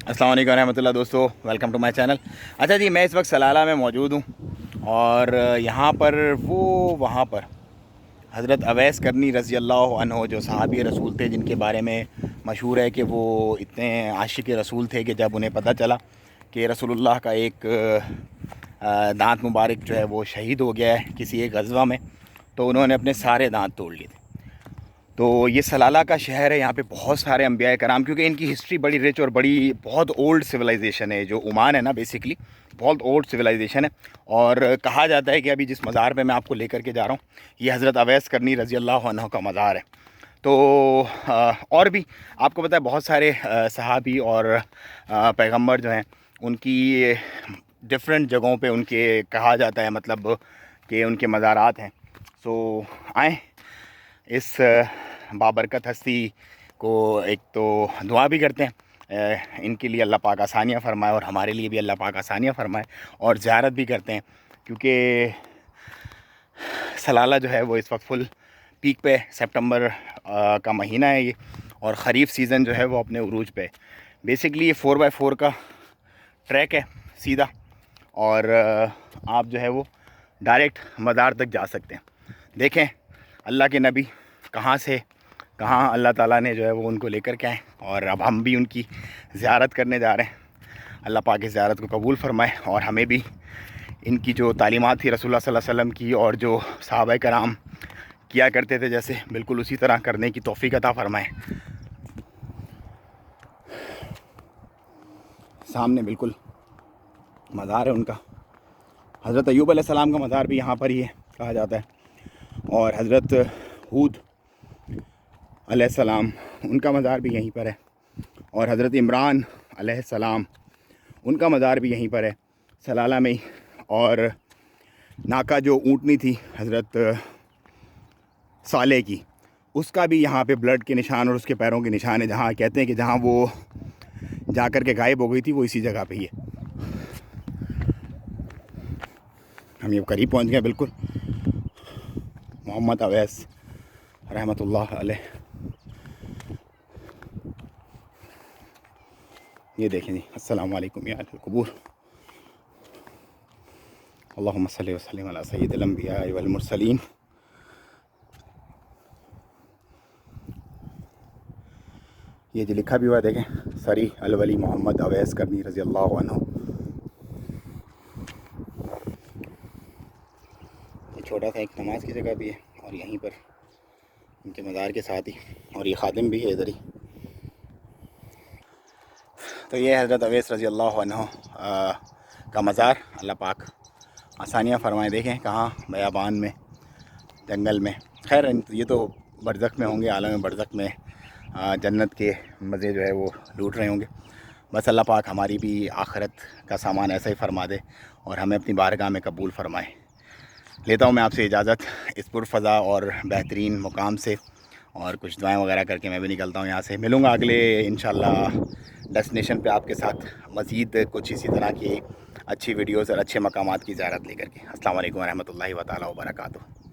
अस्सलाम वालेकुम रहमतुल्लाह दोस्तों, वेलकम टू माय चैनल। अच्छा जी, मैं इस वक्त सलाला में मौजूद हूँ और यहाँ पर वहाँ पर हज़रत अवैस करनी रज़ी अल्लाह अन्हो जो सहाबी रसूल थे, जिनके बारे में मशहूर है कि वो इतने आशिक रसूल थे कि जब उन्हें पता चला कि रसूलुल्लाह का एक दांत मुबारक जो है वो शहीद हो गया है किसी एक गज़वा में, तो उन्होंने अपने सारे दांत तोड़ लिए थे। तो ये सलाला का शहर है, यहाँ पे बहुत सारे अम्बिया कराम, क्योंकि इनकी हिस्ट्री बड़ी रिच और बड़ी बहुत ओल्ड सिविलाइजेशन है। जो ओमान है ना, बेसिकली बहुत ओल्ड सिविलाइजेशन है। और कहा जाता है कि अभी जिस मज़ार पे मैं आपको लेकर के जा रहा हूँ, ये हज़रत अवैस करनी रज़ी अल्लाह अन्हु का मज़ार है। तो और भी आपको पता है बहुत सारे सहाबी और पैगंबर जो हैं उनकी डिफरेंट जगहों पे उनके कहा जाता है, मतलब कि उनके मज़ारात हैं। सो आए इस बाबरकत हस्ती को एक तो दुआ भी करते हैं, इनके लिए अल्लाह पाक आसानियाँ फरमाए और हमारे लिए भी अल्लाह पाक आसानियाँ फरमाए, और ज़ियारत भी करते हैं क्योंकि सलाला जो है वो इस वक्त फुल पीक पे, सितंबर का महीना है ये, और ख़रीफ़ सीज़न जो है वो अपने उरूज पे। बेसिकली ये 4x4 का ट्रैक है सीधा, और आप जो है वो डायरेक्ट मज़ार तक जा सकते हैं। देखें अल्लाह के नबी कहाँ से कहाँ अल्लाह ताला ने जो है वो उनको लेकर के आए, और अब हम भी उनकी ज़ियारत करने जा रहे हैं। अल्लाह पाक की ज़ियारत को कबूल फ़रमाए और हमें भी इनकी जो तालीमात थी रसूलुल्लाह सल्लल्लाहु अलैहि वसल्लम की, और जो सहाबाए कराम किया करते थे जैसे, बिल्कुल उसी तरह करने की तौफ़ीक अता फ़रमाए। सामने बिल्कुल मज़ार है उनका। हज़रत अय्यूब अलैहिस्सलाम का मज़ार भी यहाँ पर ही है कहा जाता है, और हज़रत हूद अलैहिस्सलाम उनका मज़ार भी यहीं पर है, और हज़रत इमरान अलैहिस्सलाम उनका मज़ार भी यहीं पर है सलाला में ही। और नाका जो ऊँटनी थी हज़रत साले की, उसका भी यहाँ पे ब्लड के निशान और उसके पैरों के निशान है, जहाँ कहते हैं कि जहाँ वो जा कर के गायब हो गई थी वो इसी जगह पे ही है। हम ये करीब पहुँच गए बिल्कुल। मोहम्मद अवैस रहमतुल्लाह अलैह, ये देखें जी। अस्सलाम वालेकुम या अहल क़ुबूर, अल्लाहुम्मा सल्लि व सल्लिम अला सय्यिदिल अंबिया वल मुरसलीन। ये जो लिखा भी हुआ देखें, सरी अलवली मोहम्मद अवैस करनी रज़ी अल्लाह अन्हु। ये छोटा सा एक नमाज की जगह भी है, और यहीं पर उनके मज़ार के साथ ही, और ये खादिम भी है इधर ही। तो ये हज़रत अवैस रज़ी अल्लाह अन्हु का मज़ार, अल्लाह पाक आसानियाँ फरमाए। देखें कहाँ बयाबान में, जंगल में। खैर ये तो बरज़ख में होंगे, आलम बरज़ख में जन्नत के मज़े जो है वो लूट रहे होंगे। बस अल्लाह पाक हमारी भी आखिरत का सामान ऐसा ही फरमा दे और हमें अपनी बारगाह में कबूल फरमाए। लेता हूँ मैं आपसे इजाज़त इस पुरफ़ज़ा और बेहतरीन मुकाम से, और कुछ दुआएं वगैरह करके मैं भी निकलता हूँ यहाँ से। मिलूँगा अगले इंशाल्लाह डेस्टिनेशन पे आपके साथ, मज़ीद कुछ इसी तरह की अच्छी वीडियोज़ और अच्छे मकामात की ज़ियारत लेकर के। अस्सलाम वालेकुम रहमतुल्लाहि व तआला व बरकातुहू।